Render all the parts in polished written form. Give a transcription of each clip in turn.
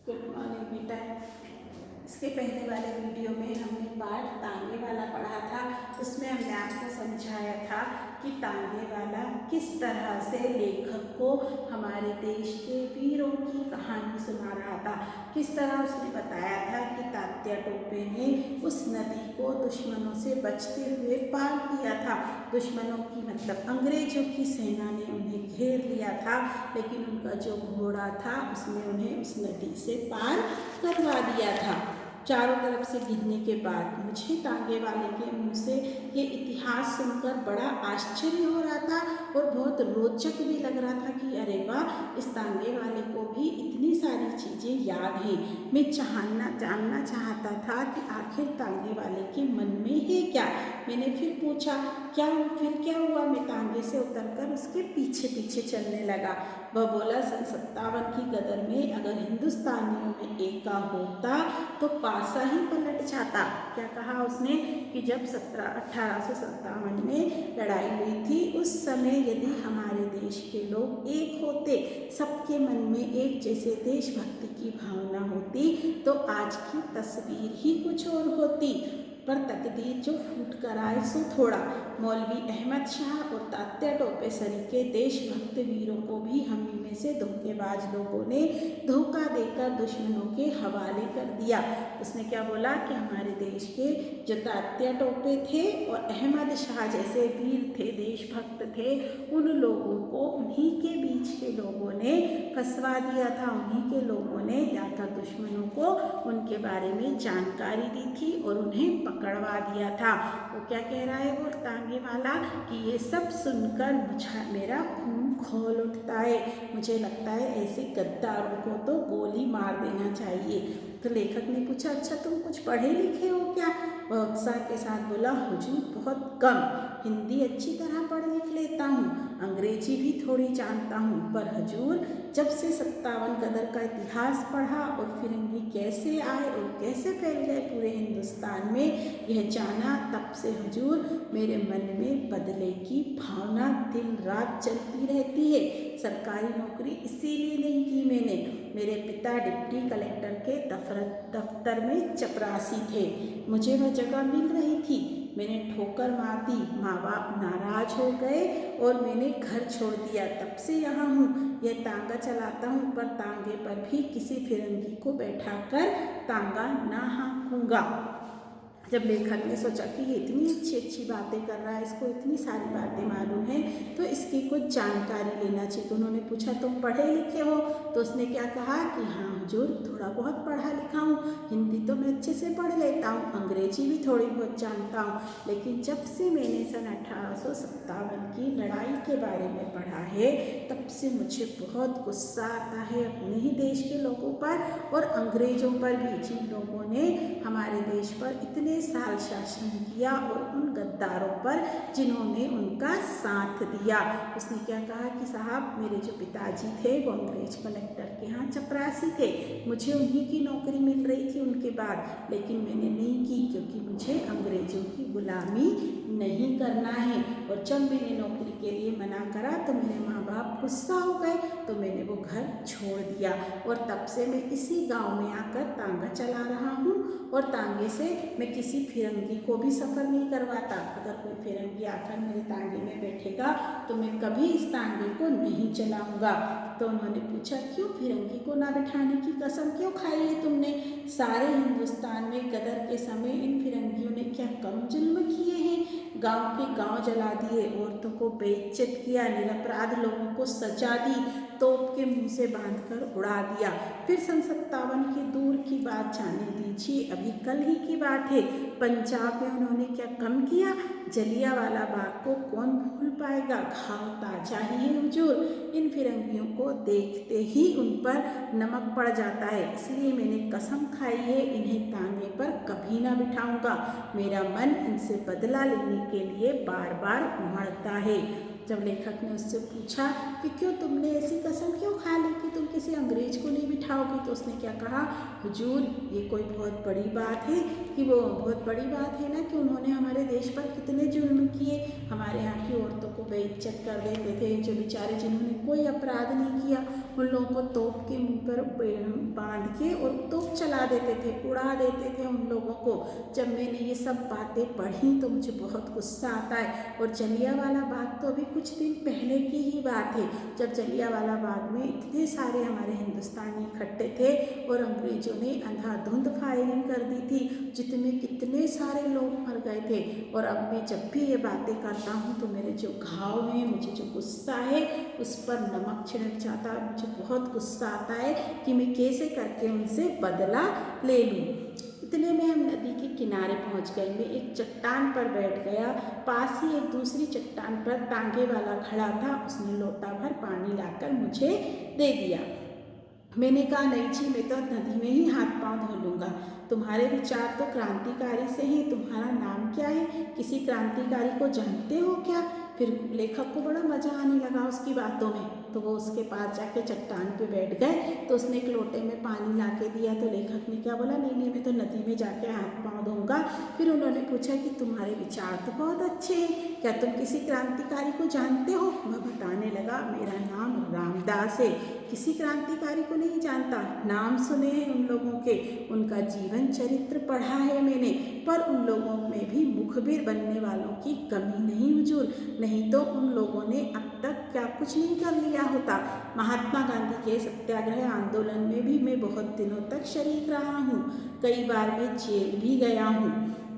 Good morning बेटा। इसके पहले वाले वीडियो में हमने पाठ तांगे वाला पढ़ा था। उसमें हमने आपको समझाया था कि तांगे वाला किस तरह से लेखक को हमारे देश के वीरों की कहानी सुना रहा था। किस तरह उसने बताया था कि तात्या टोपे ने उस नदी को दुश्मनों से बचते हुए पार किया था। दुश्मनों की मतलब अंग्रेजों की सेना ने उन्हें घेर लिया था, लेकिन उनका जो घोड़ा था उसने उन्हें उस नदी से पार करवा दिया था। चारों तरफ से गिरने के बाद मुझे तांगे वाले के मुंह से ये इतिहास सुनकर बड़ा आश्चर्य हो रहा था और बहुत रोचक भी लग रहा था कि अरे वाह, इस तांगे वाले को भी इतनी सारी चीज़ें याद हैं। मैं जानना चाहता था कि आखिर तांगे वाले के मन में है क्या। मैंने फिर पूछा फिर क्या हुआ। मैं तांगे से उतरकर उसके पीछे पीछे चलने लगा। वह बोला, सन 57 की गदर में अगर हिंदुस्तानियों में एका होता तो पासा ही पलट जाता। क्या कहा उसने कि जब 1857 में लड़ाई हुई थी, उस समय यदि हमारे देश के लोग एक होते, सबके मन में एक जैसे देशभक्ति की भावना होती, तो आज की तस्वीर ही कुछ और होती। पर तकदीर जो फूट कर आए सो थोड़ा। मौलवी अहमद शाह और तात्या टोपे सरीके देशभक्त वीरों को भी हम में से धोखेबाज लोगों ने धोखा देकर दुश्मनों के हवाले कर दिया। उसने क्या बोला कि हमारे देश के जो तात्या टोपे थे और अहमद शाह जैसे वीर थे, देशभक्त थे, उन लोगों को उन्हीं के बीच के लोगों ने फंसवा दिया था। उन्हीं के लोगों ने जाकर दुश्मनों को उनके बारे में जानकारी दी थी और उन्हें पकड़वा दिया था। वो क्या कह रहा है वो तांगे वाला कि ये सब सुनकर मेरा खून खौल उठता है। मुझे लगता है ऐसे गद्दारों को तो गोली मार देना चाहिए। तो लेखक ने पूछा, अच्छा तुम कुछ पढ़े लिखे हो क्या। वह उत्साह के साथ बोला, हुजूर बहुत कम। हिंदी अच्छी तरह पढ़ लिख लेता हूँ, अंग्रेजी भी थोड़ी जानता हूँ, पर हुजूर जब से 57 गदर का इतिहास पढ़ा और फिरंगी कैसे आए और कैसे फैल गए पूरे हिंदुस्तान में, यह जाना, तब से हुजूर मेरे मन में बदले की भावना दिन रात चलती रहती है। सरकारी नौकरी इसीलिए नहीं की मैंने। मेरे पिता डिप्टी कलेक्टर के दफ्तर में चपरासी थे। मुझे वह जगह मिल रही थी, मैंने ठोकर मार दी, माँ बाप नाराज हो गए और मैंने घर छोड़ दिया। तब से यहाँ हूँ, यह तांगा चलाता हूँ, पर तांगे पर भी किसी फिरंगी को बैठाकर तांगा ना हाँकूंगा। जब लेखक ने सोचा कि ये इतनी अच्छी अच्छी बातें कर रहा है, इसको इतनी सारी बातें मालूम है, तो इसकी कुछ जानकारी लेना चाहिए। तो उन्होंने पूछा, तुम पढ़े लिखे हो। तो उसने क्या कहा कि हाँ हुजूर, थोड़ा बहुत पढ़ा लिखा हूँ, हिंदी तो मैं अच्छे से पढ़ लेता हूँ, अंग्रेजी भी थोड़ी बहुत जानता हूँ, लेकिन जब से मैंने सन 1857 की लड़ाई के बारे में पढ़ा है, तब से मुझे बहुत गुस्सा आता है अपने ही देश के लोगों पर और अंग्रेजों पर भी, जिन लोगों ने हमारे देश पर इतने साल शासन किया और उन गद्दारों पर जिन्होंने उनका साथ दिया। उसने क्या कहा कि साहब, मेरे जो पिताजी थे वो अंग्रेज कलेक्टर के यहाँ चपरासी थे, मुझे उन्हीं की नौकरी मिल रही थी उनके बाद, लेकिन मैंने नहीं की क्योंकि मुझे अंग्रेजों की गुलामी नहीं करना है। और जब मैंने नौकरी के लिए मना करा तो मेरे माँ बाप गुस्सा हो गए, तो मैंने वो घर छोड़ दिया और तब से मैं इसी गांव में आकर तांगा चला रहा हूँ और तांगे से मैं किसी फिरंगी को भी सफ़र नहीं करवाता। अगर कोई फिरंगी आकर मेरे तांगे में बैठेगा तो मैं कभी इस तांगे को नहीं चलाऊँगा। तो उन्होंने पूछा, क्यों फिरंगी को ना बिठाने की कसम क्यों खाई है तुमने। सारे हिंदुस्तान में गदर के समय इन फिरंगियों ने क्या कम जुल्म किए हैं। गांव के गांव जला दिए, औरतों को बेइज्जत किया, निरपराध लोगों को सजा दी, तोप के मुंह से बांधकर उड़ा दिया। फिर सन 57 की दूर की बात जाने दीजिए, अभी कल ही की बात है, पंजाब में उन्होंने क्या कम किया। जलियांवाला बाग को कौन भूल पाएगा, घाव ताजा ही है हुजूर। इन फिरंगियों को देखते ही उन पर नमक पड़ जाता है, इसलिए मैंने कसम खाई है इन्हें तांगे पर कभी ना बिठाऊंगा। मेरा मन इनसे बदला लेने के लिए बार बार उमड़ता है। जब लेखक ने उससे पूछा कि क्यों तुमने ऐसी कसम क्यों खा ली कि तुम किसी अंग्रेज को नहीं बिठाओगी, तो उसने क्या कहा, हुजूर ये कोई बहुत बड़ी बात है कि वो बहुत बड़ी बात है ना कि उन्होंने हमारे देश पर कितने जुल्म किए। हमारे यहाँ की औरतों को बेइज्जत कर देते थे, जो बेचारे जिन्होंने कोई अपराध नहीं किया उन लोगों को तोप के मुंह पर बांध के और तोप चला देते थे, उड़ा देते थे उन लोगों को। जब मैंने ये सब बातें पढ़ी तो मुझे बहुत गुस्सा आता है। और जलियांवाला बाग तो अभी कुछ दिन पहले की ही बात है, जब जलियांवाला बाग में इतने सारे हमारे हिंदुस्तानी इकट्ठे थे और अंग्रेजों ने अंधाधुंध फायरिंग कर दी थी, जितने कितने सारे लोग मर गए थे। और अब मैं जब भी ये बातें करता हूँ तो मेरे जो घाव हैं, मुझे जो गुस्सा है उस पर नमक छिड़क जाता है। मुझे बहुत गुस्सा आता है कि मैं कैसे करके उनसे बदला ले लूँ। इतने में हम नदी के किनारे पहुंच गए। मैं एक चट्टान पर बैठ गया। पास ही एक दूसरी चट्टान पर तांगे वाला खड़ा था। उसने लोटा भर पानी लाकर मुझे दे दिया। मैंने कहा नहीं जी, मैं तो नदी में ही हाथ पांव धो लूँगा। तुम्हारे विचार तो क्रांतिकारी से ही। तुम्हारा नाम क्या है? किसी क्रांतिकारी को जानते हो क्या? फिर लेखक को बड़ा मज़ा आने लगा उसकी बातों में, तो वो उसके पास जाके चट्टान पे बैठ गए। तो उसने एक लोटे में पानी ला के दिया। तो लेखक ने क्या बोला, नहीं नहीं, मैं तो नदी में जाके हाथ पांव धोऊंगा। फिर उन्होंने पूछा कि तुम्हारे विचार तो बहुत अच्छे हैं, क्या तुम किसी क्रांतिकारी को जानते हो? वह बताने लगा, मेरा नाम रामदास है। किसी क्रांतिकारी को नहीं जानता, नाम सुने हैं उन लोगों के, उनका जीवन चरित्र पढ़ा है मैंने, पर उन लोगों में भी मुखबिर बनने वालों की कमी नहीं हुजूर, नहीं तो उन लोगों ने अब तक क्या कुछ नहीं कर लिया होता। महात्मा गांधी के सत्याग्रह आंदोलन में भी मैं बहुत दिनों तक शरीक रहा हूँ। कई बार मैं जेल भी गया हूँ,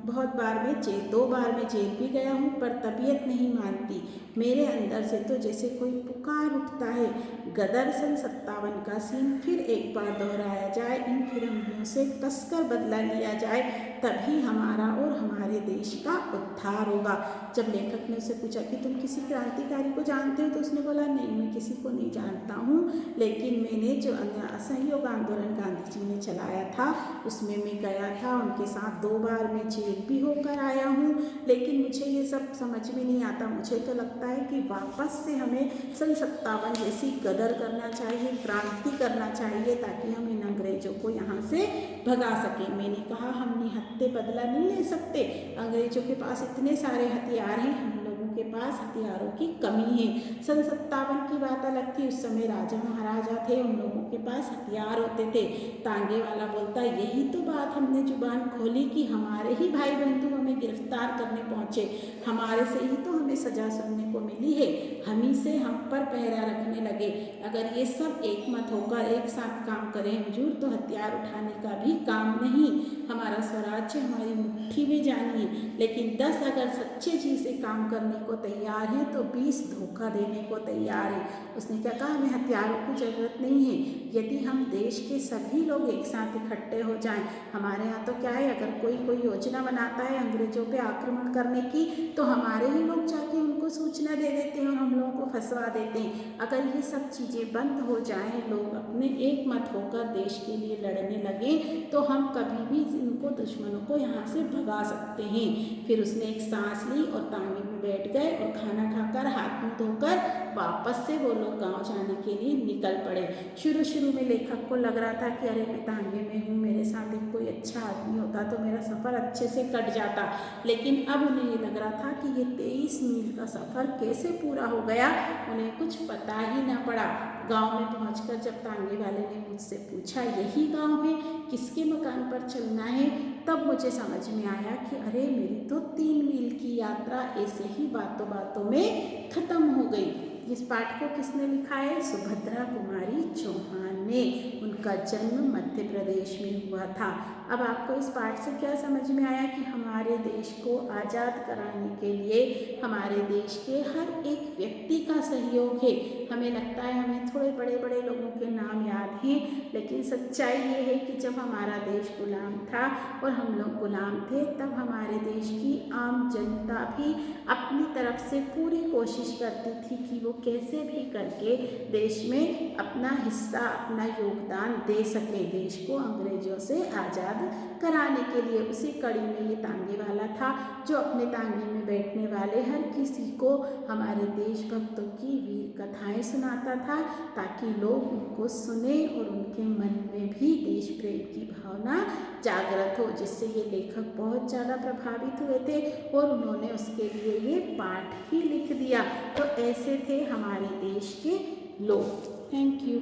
बहुत बार मैं 2 बार मैं जेल भी गया हूँ, पर तबीयत नहीं मानती। मेरे अंदर से तो जैसे कोई पुकार उठता है, गदर सन 57 का सीन फिर एक बार दोहराया जाए, इन फिरंगियों से कसकर बदला लिया जाए, तभी हमारा और हमारे देश का उद्धार होगा। जब लेखक ने उससे पूछा कि तुम किसी क्रांतिकारी को जानते हो, तो उसने बोला नहीं, मैं किसी को नहीं जानता हूँ, लेकिन मैंने जो असहयोग आंदोलन गांधी जी ने चलाया था उसमें मैं गया था, उनके साथ 2 बार मैं जेल भी होकर आया हूँ। लेकिन मुझे ये सब समझ में नहीं आता। मुझे तो लगता है कि वापस से हमें सन 57 जैसी गदर करना चाहिए, क्रांति करना चाहिए, ताकि हम इन अंग्रेजों को यहाँ से भगा सकें। मैंने कहा हम निहत्थे बदला नहीं ले सकते, अंग्रेजों के पास इतने सारे हथियार हैं, हम लोगों के पास हथियारों की कमी है। सन 57 की बात अलग थी, उस समय राजा महाराजा थे, उन लोगों के पास हथियार होते थे। तांगे वाला बोलता, यही तो बात हमने जुबान खोली कि हमारे ही भाई बंधु हमें गिरफ्तार करने पहुँचे, हमारे से ही तो हमें सजा सुनने को मिली है, हम ही से हम पर पहरा रखने लगे। अगर ये सब एक मत होकर एक साथ काम करें हुजूर, तो हथियार उठाने का भी काम नहीं, हमारा स्वराज्य हमारी मुट्ठी में जानी है। लेकिन 10 अगर सच्चे जी से काम करने को तैयार हैं तो 20 धोखा देने को तैयार है। उसने क्या कहा, हमें हथियारों की ज़रूरत नहीं है, यदि हम देश के सभी लोग एक साथ इकट्ठे हो जाएं। हमारे यहाँ तो क्या है, अगर कोई योजना बनाता है अंग्रेजों पे आक्रमण करने की, तो हमारे ही लोग जाके उनको सूचना दे देते हैं और हम लोगों को फंसवा देते हैं। अगर ये सब चीज़ें बंद हो जाएं, लोग अपने एक मत होकर देश के लिए लड़ने लगे, तो हम कभी भी इनको दुश्मनों को यहाँ से भगा सकते हैं। फिर उसने एक सांस ली और तांगे में बैठ गए और खाना खाकर हाथ मुँह धोकर वापस से वो लोग गाँव जाने के लिए निकल पड़े। शुरू में लेखक को लग रहा था कि अरे मैं तांगे में हूँ, मेरे साथ एक कोई अच्छा आदमी होता तो मेरा सफ़र अच्छे से कट जाता, लेकिन अब उन्हें ये लग रहा था कि ये 23 मील का सफ़र कैसे पूरा हो गया, उन्हें कुछ पता ही ना पड़ा। गांव में पहुंचकर जब तांगे वाले ने मुझसे पूछा, यही गांव है, किसके मकान पर चलना है, तब मुझे समझ में आया कि अरे मेरी तो 3 मील की यात्रा ऐसे ही बातों बातों में ख़त्म हो गई। इस पाठ को किसने लिखा है? सुभद्रा कुमारी चौहान ने। उनका जन्म मध्य प्रदेश में हुआ था। अब आपको इस पाठ से क्या समझ में आया कि हमारे देश को आज़ाद कराने के लिए हमारे देश के हर एक व्यक्ति का सहयोग है। हमें लगता है हमें थोड़े बड़े बड़े लोगों के नाम याद हैं, लेकिन सच्चाई ये है कि जब हमारा देश गुलाम था और हम लोग गुलाम थे, तब हमारे देश की आम जनता भी अपनी तरफ से पूरी कोशिश करती थी कि वो कैसे भी करके देश में अपना हिस्सा, अपना योगदान दे सके, देश को अंग्रेजों से आज़ाद कराने के लिए। उसी कड़ी में ये तांगे वाला था, जो अपने तांगे में बैठने वाले हर किसी को हमारे देशभक्तों की वीर कथाएं सुनाता था, ताकि लोग उनको सुने और उनके मन में भी देश प्रेम की भावना जागृत हो, जिससे ये लेखक बहुत ज़्यादा प्रभावित हुए थे और उन्होंने उसके लिए ये पाठ ही लिख दिया। तो ऐसे थे हमारे देश के लोग। Thank you.